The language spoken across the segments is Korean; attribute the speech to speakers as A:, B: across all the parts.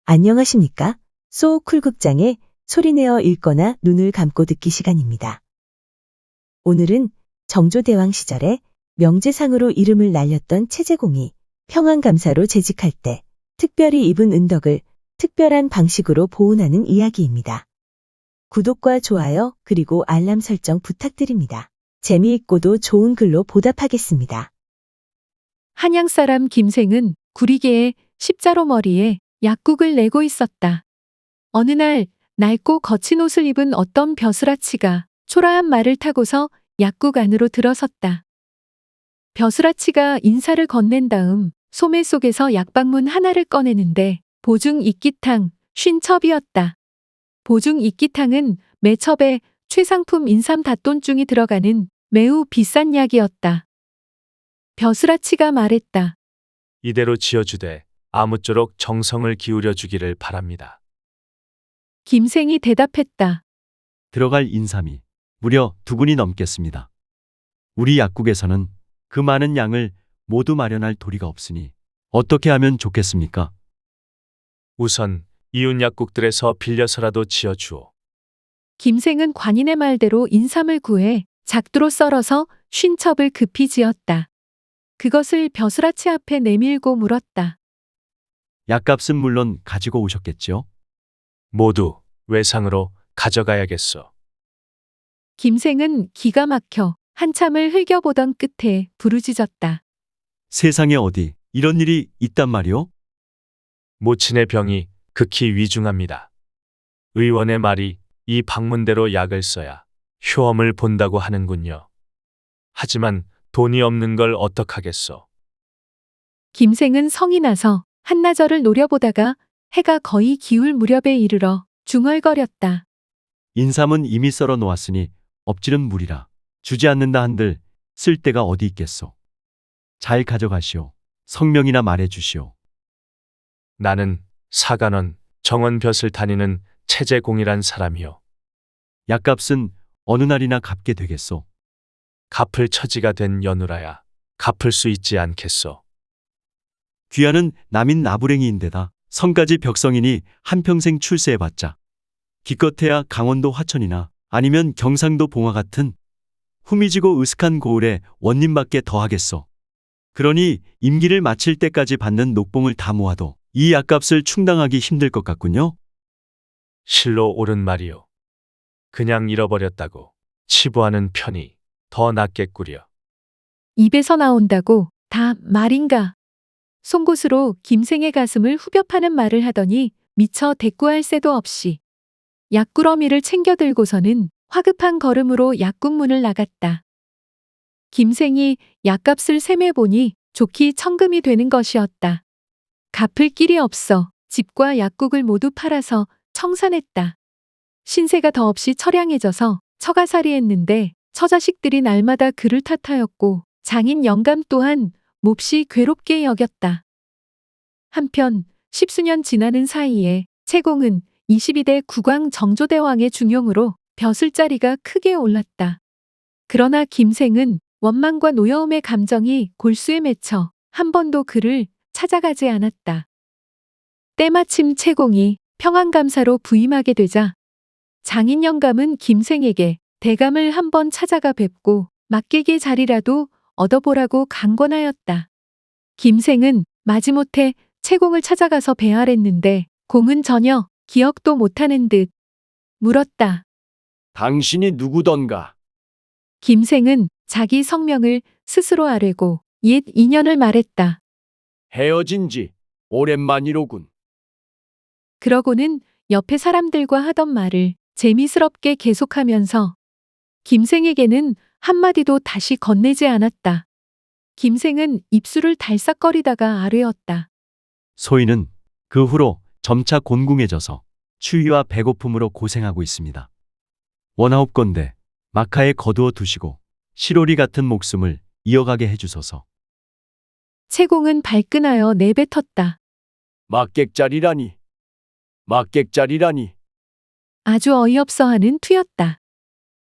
A: 안녕하십니까? 소쿨극장의 소리내어 읽거나 눈을 감고 듣기 시간입니다. 오늘은 정조대왕 시절에 명제상으로 이름을 날렸던 채제공이 평안감사로 재직할 때 특별히 입은 은덕을 특별한 방식으로 보온하는 이야기입니다. 구독과 좋아요 그리고 알람 설정 부탁드립니다. 재미있고도 좋은 글로 보답하겠습니다.
B: 한양 사람 김생은 구리개의 십자로 머리에 약국을 내고 있었다. 어느 날 낡고 거친 옷을 입은 어떤 벼슬아치가 초라한 말을 타고서 약국 안으로 들어섰다. 벼슬아치가 인사를 건넨 다음 소매 속에서 약방문 하나를 꺼내는데 보중 이끼탕 50첩이었다. 보중 이끼탕은 매첩에 최상품 인삼 닷돈중이 들어가는 매우 비싼 약이었다. 벼슬아치가 말했다.
C: 이대로 지어주되 아무쪼록 정성을 기울여 주기를 바랍니다.
B: 김생이 대답했다.
D: 들어갈 인삼이 무려 2군이 넘겠습니다. 우리 약국에서는 그 많은 양을 모두 마련할 도리가 없으니 어떻게 하면 좋겠습니까?
C: 우선 이웃 약국들에서 빌려서라도 지어주오.
B: 김생은 관인의 말대로 인삼을 구해 작두로 썰어서 50첩을 급히 지었다. 그것을 벼슬아치 앞에 내밀고 물었다.
D: 약값은 물론 가지고 오셨겠지요?
C: 모두 외상으로 가져가야겠소.
B: 김생은 기가 막혀 한참을 흘겨보던 끝에 부르짖었다.
D: 세상에 어디 이런 일이 있단 말이오?
C: 모친의 병이 극히 위중합니다. 의원의 말이 이 방문대로 약을 써야 효험을 본다고 하는군요. 하지만 돈이 없는 걸 어떡하겠소.
B: 김생은 성이 나서 한나절을 노려보다가 해가 거의 기울 무렵에 이르러 중얼거렸다.
D: 인삼은 이미 썰어 놓았으니 엎질은 물이라 주지 않는다 한들 쓸 데가 어디 있겠소. 잘 가져가시오. 성명이나 말해 주시오.
C: 나는 사간원 정원볕을 다니는 채제공이란 사람이요.
D: 약값은 어느 날이나 갚게 되겠소.
C: 갚을 처지가 된 연우라야 갚을 수 있지 않겠소.
D: 귀하는 남인 나부랭이인데다 성까지 벽성이니 한평생 출세해봤자 기껏해야 강원도 화천이나 아니면 경상도 봉화 같은 후미지고 으슥한 고을에 원님밖에 더하겠소. 그러니 임기를 마칠 때까지 받는 녹봉을 다 모아도 이 약값을 충당하기 힘들 것 같군요.
C: 실로 옳은 말이요. 그냥 잃어버렸다고 치부하는 편이 더 낫겠구려.
B: 입에서 나온다고 다 말인가. 송곳으로 김생의 가슴을 후벼 파는 말을 하더니 미처 대꾸할 새도 없이 약꾸러미를 챙겨 들고서는 화급한 걸음으로 약국 문을 나갔다. 김생이 약값을 셈해보니 좋기 천금이 되는 것이었다. 갚을 길이 없어 집과 약국을 모두 팔아서 청산했다. 신세가 더없이 처량해져서 처가살이했는데 처자식들이 날마다 그를 탓하였고 장인 영감 또한 몹시 괴롭게 여겼다. 한편 10수년 지나는 사이에 채공은 22대 국왕 정조대왕의 중용으로 벼슬자리가 크게 올랐다. 그러나 김생은 원망과 노여움의 감정이 골수에 맺혀 한 번도 그를 찾아가지 않았다. 때마침 채공이 평안감사로 부임하게 되자 장인 영감은 김생에게 대감을 한번 찾아가 뵙고 맡기게 자리라도 얻어보라고 강권하였다. 김생은 마지못해 채공을 찾아가서 배알했는데 공은 전혀 기억도 못하는 듯 물었다.
E: 당신이 누구던가?
B: 김생은 자기 성명을 스스로 아뢰고 옛 인연을 말했다.
E: 헤어진 지 오랜만이로군.
B: 그러고는 옆에 사람들과 하던 말을 재미스럽게 계속하면서 김생에게는 한마디도 다시 건네지 않았다. 김생은 입술을 달싹거리다가 아뢰었다.
D: 소인은 그 후로 점차 곤궁해져서 추위와 배고픔으로 고생하고 있습니다. 원하옵건대 마카에 거두어 두시고 시로리 같은 목숨을 이어가게 해주소서.
B: 채공은 발끈하여 내뱉었다.
E: 막객자리라니. 막객자리라니.
B: 아주 어이없어하는 투였다.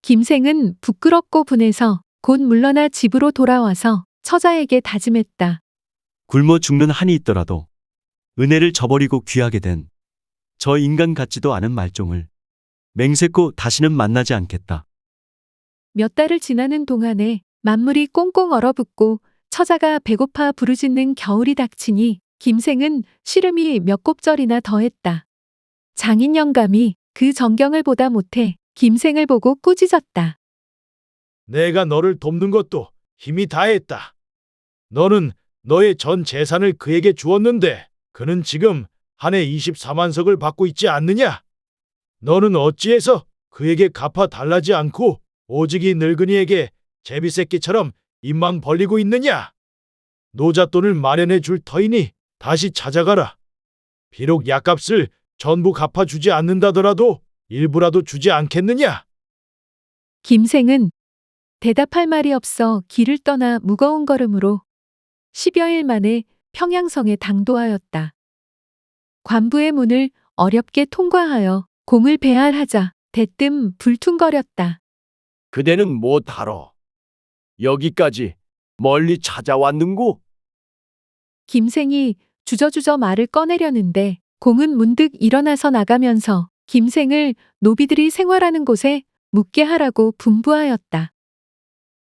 B: 김생은 부끄럽고 분해서 곧 물러나 집으로 돌아와서 처자에게 다짐했다.
D: 굶어 죽는 한이 있더라도 은혜를 저버리고 귀하게 된 저 인간 같지도 않은 말종을 맹세코 다시는 만나지 않겠다.
B: 몇 달을 지나는 동안에 만물이 꽁꽁 얼어붙고 처자가 배고파 부르짖는 겨울이 닥치니 김생은 시름이 몇 곱절이나 더했다. 장인 영감이 그 전경을 보다 못해 김생을 보고 꾸짖었다.
F: 내가 너를 돕는 것도 힘이 다했다. 너는 너의 전 재산을 그에게 주었는데 그는 지금 한 해 24만석을 받고 있지 않느냐? 너는 어찌해서 그에게 갚아 달라지 않고 오직 이 늙은이에게 제비새끼처럼 입만 벌리고 있느냐? 노잣돈을 마련해 줄 터이니 다시 찾아가라. 비록 약값을 전부 갚아주지 않는다더라도 일부라도 주지 않겠느냐?
B: 김생은 대답할 말이 없어 길을 떠나 무거운 걸음으로 10여일 만에 평양성에 당도하였다. 관부의 문을 어렵게 통과하여 공을 배알하자 대뜸 불퉁거렸다.
E: 그대는 못하러. 여기까지 멀리 찾아왔는고?
B: 김생이 주저주저 말을 꺼내려는데 공은 문득 일어나서 나가면서 김생을 노비들이 생활하는 곳에 묵게 하라고 분부하였다.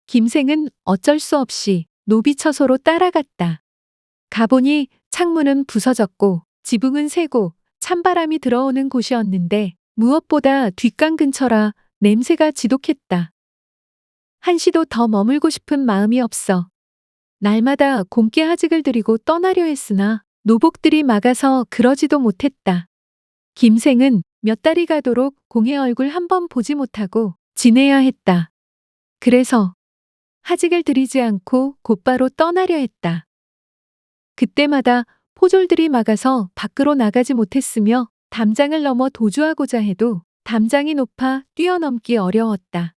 B: 김생은 어쩔 수 없이 노비 처소로 따라갔다. 가보니 창문은 부서졌고 지붕은 새고 찬바람이 들어오는 곳이었는데 무엇보다 뒷강 근처라 냄새가 지독했다. 한시도 더 머물고 싶은 마음이 없어 날마다 곰께 하직을 드리고 떠나려 했으나 노복들이 막아서 그러지도 못했다. 김생은 몇 달이 가도록 공의 얼굴 한 번 보지 못하고 지내야 했다. 그래서 하직을 드리지 않고 곧바로 떠나려 했다. 그때마다 포졸들이 막아서 밖으로 나가지 못했으며 담장을 넘어 도주하고자 해도 담장이 높아 뛰어넘기 어려웠다.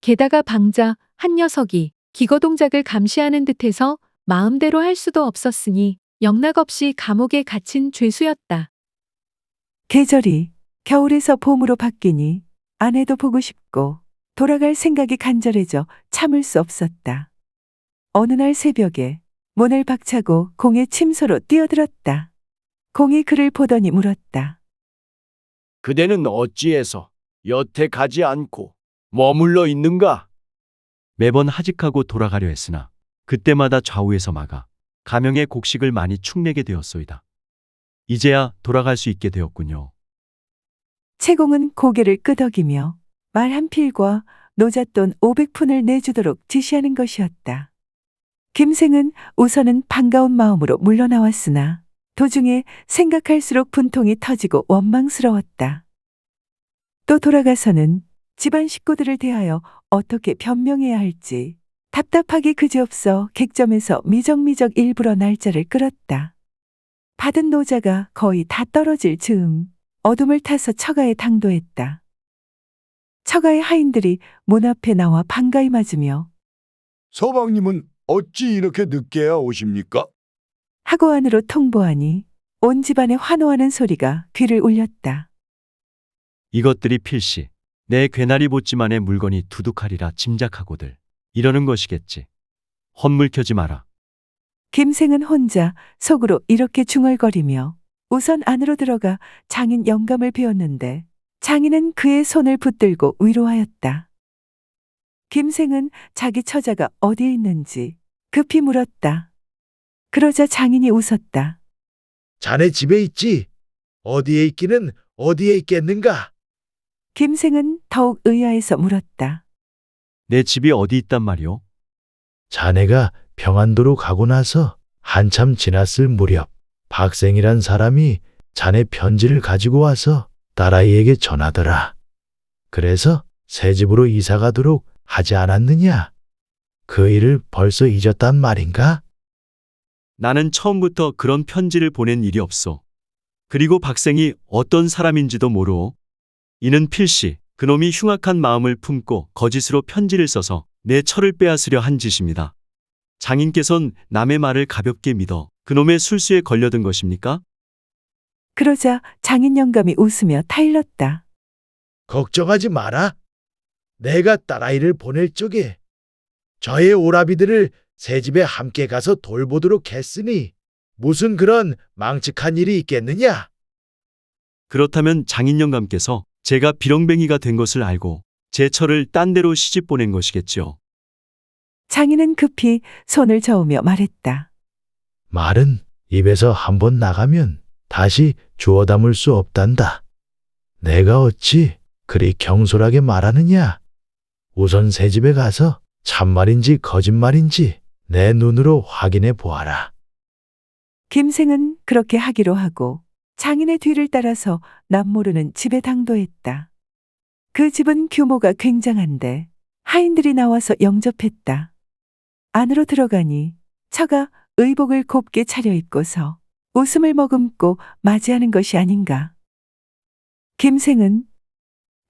B: 게다가 방자 한 녀석이 기거 동작을 감시하는 듯해서 마음대로 할 수도 없었으니 영락없이 감옥에 갇힌 죄수였다.
G: 계절이 겨울에서 봄으로 바뀌니 아내도 보고 싶고 돌아갈 생각이 간절해져 참을 수 없었다. 어느 날 새벽에 문을 박차고 공의 침소로 뛰어들었다. 공이 그를 보더니 물었다.
E: 그대는 어찌해서 여태 가지 않고 머물러 있는가?
D: 매번 하직하고 돌아가려 했으나 그때마다 좌우에서 막아 가명의 곡식을 많이 축내게 되었소이다. 이제야 돌아갈 수 있게 되었군요.
G: 채공은 고개를 끄덕이며 말 한 필과 노잣돈 500푼을 내주도록 지시하는 것이었다. 김생은 우선은 반가운 마음으로 물러나왔으나 도중에 생각할수록 분통이 터지고 원망스러웠다. 또 돌아가서는 집안 식구들을 대하여 어떻게 변명해야 할지 답답하기 그지없어 객점에서 미적미적 일부러 날짜를 끌었다. 받은 노자가 거의 다 떨어질 즈음 어둠을 타서 처가에 당도했다. 처가의 하인들이 문 앞에 나와 반가이 맞으며
H: 서방님은 어찌 이렇게 늦게야 오십니까?
G: 하고 안으로 통보하니 온 집안에 환호하는 소리가 귀를 울렸다.
D: 이것들이 필시 내 괴나리 보찌만의 물건이 두둑하리라 짐작하고들 이러는 것이겠지. 헛물켜지 마라.
G: 김생은 혼자 속으로 이렇게 중얼거리며 우선 안으로 들어가 장인 영감을 배웠는데 장인은 그의 손을 붙들고 위로하였다. 김생은 자기 처자가 어디에 있는지 급히 물었다. 그러자 장인이 웃었다.
F: 자네 집에 있지? 어디에 있기는 어디에 있겠는가?
G: 김생은 더욱 의아해서 물었다.
D: 내 집이 어디 있단 말이오?
F: 자네가 평안도로 가고 나서 한참 지났을 무렵 박생이란 사람이 자네 편지를 가지고 와서 딸아이에게 전하더라. 그래서 새 집으로 이사 가도록 하지 않았느냐? 그 일을 벌써 잊었단 말인가?
D: 나는 처음부터 그런 편지를 보낸 일이 없소. 그리고 박생이 어떤 사람인지도 모르오. 이는 필시 그놈이 흉악한 마음을 품고 거짓으로 편지를 써서 내 철을 빼앗으려 한 짓입니다. 장인께선 남의 말을 가볍게 믿어 그놈의 술수에 걸려든 것입니까?
G: 그러자 장인 영감이 웃으며 타일렀다.
F: 걱정하지 마라. 내가 딸아이를 보낼 적에 저의 오라비들을 새 집에 함께 가서 돌보도록 했으니 무슨 그런 망측한 일이 있겠느냐?
D: 그렇다면 장인 영감께서 제가 비렁뱅이가 된 것을 알고 제 처를 딴 데로 시집 보낸 것이겠지요.
G: 장인은 급히 손을 저으며 말했다.
F: 말은 입에서 한번 나가면 다시 주워 담을 수 없단다. 내가 어찌 그리 경솔하게 말하느냐? 우선 새 집에 가서 참말인지 거짓말인지 내 눈으로 확인해 보아라.
G: 김생은 그렇게 하기로 하고 장인의 뒤를 따라서 남모르는 집에 당도했다. 그 집은 규모가 굉장한데 하인들이 나와서 영접했다. 안으로 들어가니 처가 의복을 곱게 차려입고서 웃음을 머금고 맞이하는 것이 아닌가. 김생은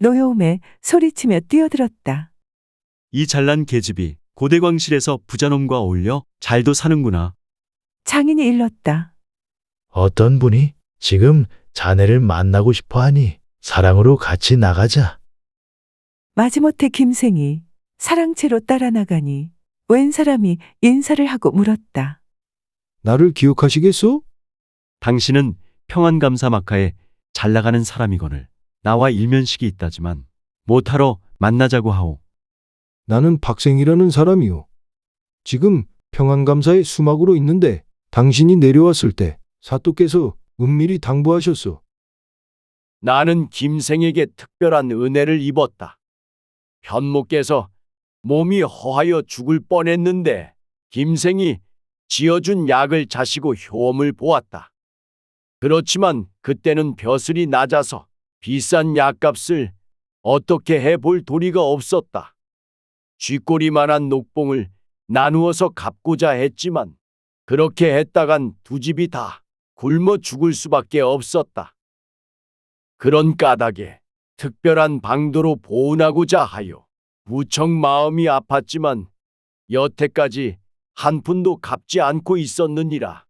G: 노여움에 소리치며 뛰어들었다.
D: 이 잘난 계집이 고대광실에서 부자놈과 어울려 잘도 사는구나.
G: 장인이 일렀다.
F: 어떤 분이 지금 자네를 만나고 싶어 하니 사랑으로 같이 나가자.
G: 마지못해 김생이 사랑채로 따라 나가니 웬 사람이 인사를 하고 물었다.
F: 나를 기억하시겠소?
D: 당신은 평안감사막하에 잘 나가는 사람이거늘 나와 일면식이 있다지만 못하러 만나자고 하오.
I: 나는 박생이라는 사람이요. 지금 평안감사의 수막으로 있는데 당신이 내려왔을 때 사또께서 은밀히 당부하셨소.
E: 나는 김생에게 특별한 은혜를 입었다. 현모께서 몸이 허하여 죽을 뻔했는데 김생이 지어준 약을 자시고 효험을 보았다. 그렇지만 그때는 벼슬이 낮아서 비싼 약값을 어떻게 해볼 도리가 없었다. 쥐꼬리만한 녹봉을 나누어서 갚고자 했지만 그렇게 했다간 두 집이 다 굶어 죽을 수밖에 없었다. 그런 까닭에 특별한 방도로 보은하고자 하여 무척 마음이 아팠지만 여태까지 한 푼도 갚지 않고 있었느니라.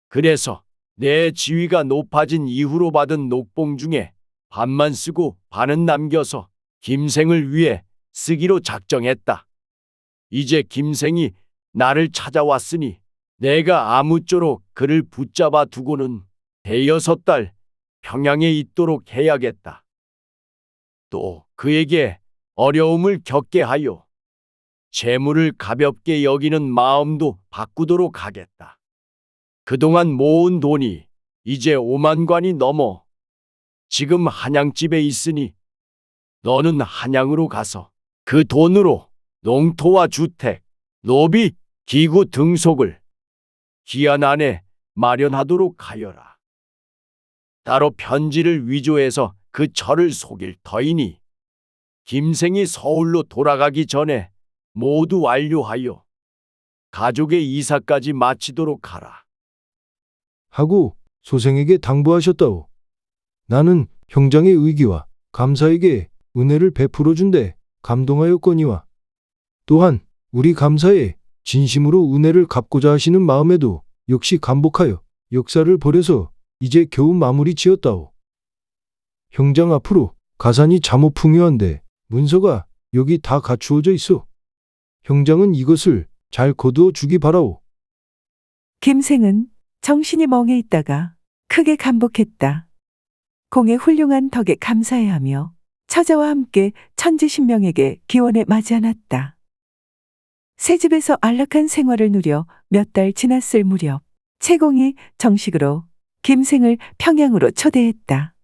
E: 그래서 내 지위가 높아진 이후로 받은 녹봉 중에 반만 쓰고 반은 남겨서 김생을 위해 쓰기로 작정했다. 이제 김생이 나를 찾아왔으니 내가 아무쪼록 그를 붙잡아 두고는 대여섯 달 평양에 있도록 해야겠다. 또 그에게 어려움을 겪게 하여 재물을 가볍게 여기는 마음도 바꾸도록 하겠다. 그동안 모은 돈이 이제 5만 관이 넘어 지금 한양집에 있으니 너는 한양으로 가서 그 돈으로 농토와 주택, 노비, 기구 등속을 기한 안에 마련하도록 하여라. 따로 편지를 위조해서 그 처를 속일 터이니 김생이 서울로 돌아가기 전에 모두 완료하여 가족의 이사까지 마치도록 하라.
I: 하고 소생에게 당부하셨다오. 나는 형장의 의기와 감사에게 은혜를 베풀어 준데 감동하였거니와 또한 우리 감사에 진심으로 은혜를 갚고자 하시는 마음에도 역시 감복하여 역사를 버려서 이제 겨우 마무리 지었다오. 형장 앞으로 가산이 잠옷 풍요한데 문서가 여기 다 갖추어져 있어. 형장은 이것을 잘 거두어 주기 바라오.
G: 김생은 정신이 멍해 있다가 크게 감복했다. 공의 훌륭한 덕에 감사해하며 처자와 함께 천지신명에게 기원에 맞이 않았다. 새 집에서 안락한 생활을 누려 몇 달 지났을 무렵 채공이 정식으로 김생을 평양으로 초대했다.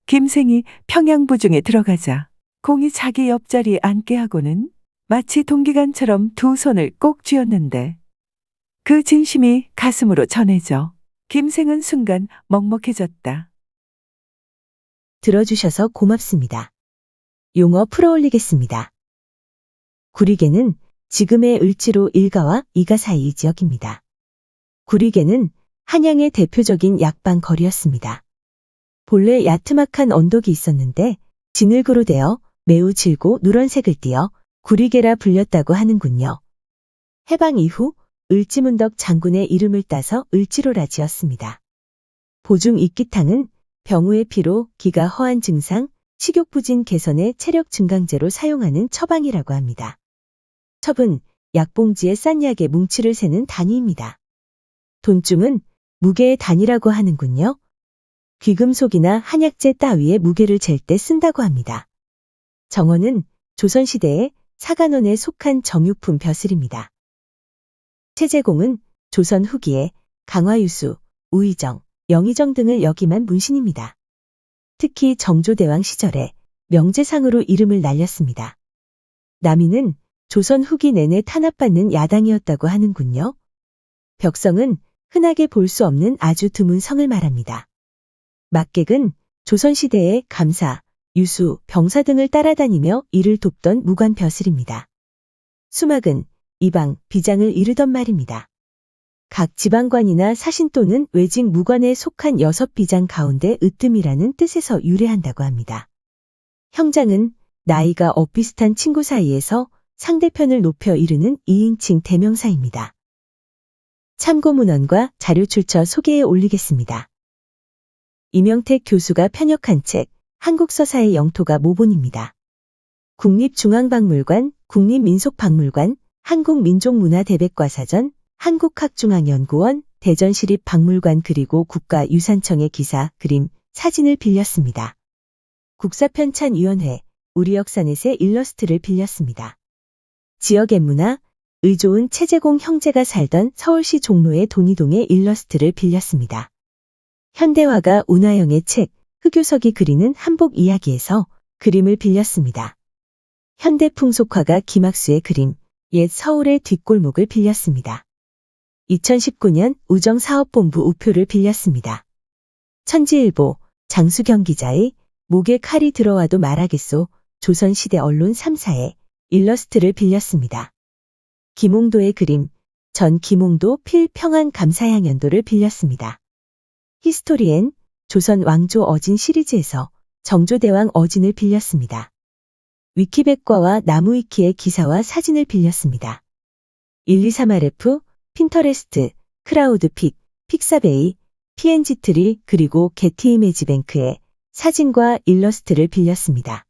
G: 김생이 평양부중에 들어가자 공이 자기 옆자리에 앉게 하고는 마치 동기간처럼 두 손을 꼭 쥐었는데 그 진심이 가슴으로 전해져 김생은 순간 먹먹해졌다.
A: 들어주셔서 고맙습니다. 용어 풀어올리겠습니다. 구리개는 지금의 을지로 1가와 2가 사이 지역입니다. 구리개는 한양의 대표적인 약방 거리였습니다. 본래 야트막한 언덕이 있었는데 진흙으로 되어 매우 질고 누런색을 띠어 구리개라 불렸다고 하는군요. 해방 이후 을지문덕 장군의 이름을 따서 을지로라 지었습니다. 보중 익기탕은 병우의 피로 기가 허한 증상, 식욕부진 개선의 체력 증강제로 사용하는 처방이라고 합니다. 첩은 약봉지에 싼 약의 뭉치를 세는 단위입니다. 돈중은 무게의 단위라고 하는군요. 귀금속이나 한약재 따위의 무게를 잴 때 쓴다고 합니다. 정원은 조선시대에 사간원에 속한 정육품 벼슬입니다. 채제공은 조선 후기에 강화유수, 우의정, 영의정 등을 역임한 문신입니다. 특히 정조대왕 시절에 명제상으로 이름을 날렸습니다. 남이는 조선 후기 내내 탄압받는 야당이었다고 하는군요. 벽성은 흔하게 볼 수 없는 아주 드문 성을 말합니다. 막객은 조선시대에 감사, 유수, 병사 등을 따라다니며 이를 돕던 무관 벼슬입니다. 수막은 이방, 비장을 이르던 말입니다. 각 지방관이나 사신 또는 외직 무관에 속한 6비장 가운데 으뜸이라는 뜻에서 유래한다고 합니다. 형장은 나이가 엇비슷한 친구 사이에서 상대편을 높여 이르는 2인칭 대명사입니다. 참고문헌과 자료출처 소개에 올리겠습니다. 이명택 교수가 편역한 책 한국서사의 영토가 모본입니다. 국립중앙박물관, 국립민속박물관, 한국민족문화대백과사전, 한국학중앙연구원, 대전시립박물관 그리고 국가유산청의 기사, 그림, 사진을 빌렸습니다. 국사편찬위원회, 우리역사넷의 일러스트를 빌렸습니다. 지역의 문화, 의좋은 채제공 형제가 살던 서울시 종로의 돈이동의 일러스트를 빌렸습니다. 현대화가 운하영의 책, 흑요석이 그리는 한복 이야기에서 그림을 빌렸습니다. 현대풍속화가 김학수의 그림, 옛 서울의 뒷골목을 빌렸습니다. 2019년 우정사업본부 우표를 빌렸습니다. 천지일보, 장수경 기자의 목에 칼이 들어와도 말하겠소, 조선시대 언론 3사의 일러스트를 빌렸습니다. 김홍도의 그림, 전 김홍도 필평안 감사향연도를 빌렸습니다. 히스토리엔, 조선 왕조 어진 시리즈에서 정조대왕 어진을 빌렸습니다. 위키백과와 나무위키의 기사와 사진을 빌렸습니다. 123RF, 핀터레스트, 크라우드픽, 픽사베이, PNG트리 그리고 게티이미지뱅크의 사진과 일러스트를 빌렸습니다.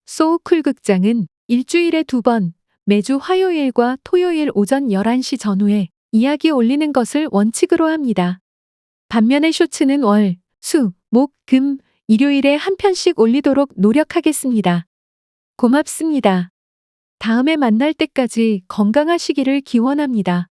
B: 소우쿨 극장은 일주일에 2번, 매주 화요일과 토요일 오전 11시 전후에 이야기 올리는 것을 원칙으로 합니다. 반면에 쇼츠는 월, 수, 목, 금, 일요일에 한 편씩 올리도록 노력하겠습니다. 고맙습니다. 다음에 만날 때까지 건강하시기를 기원합니다.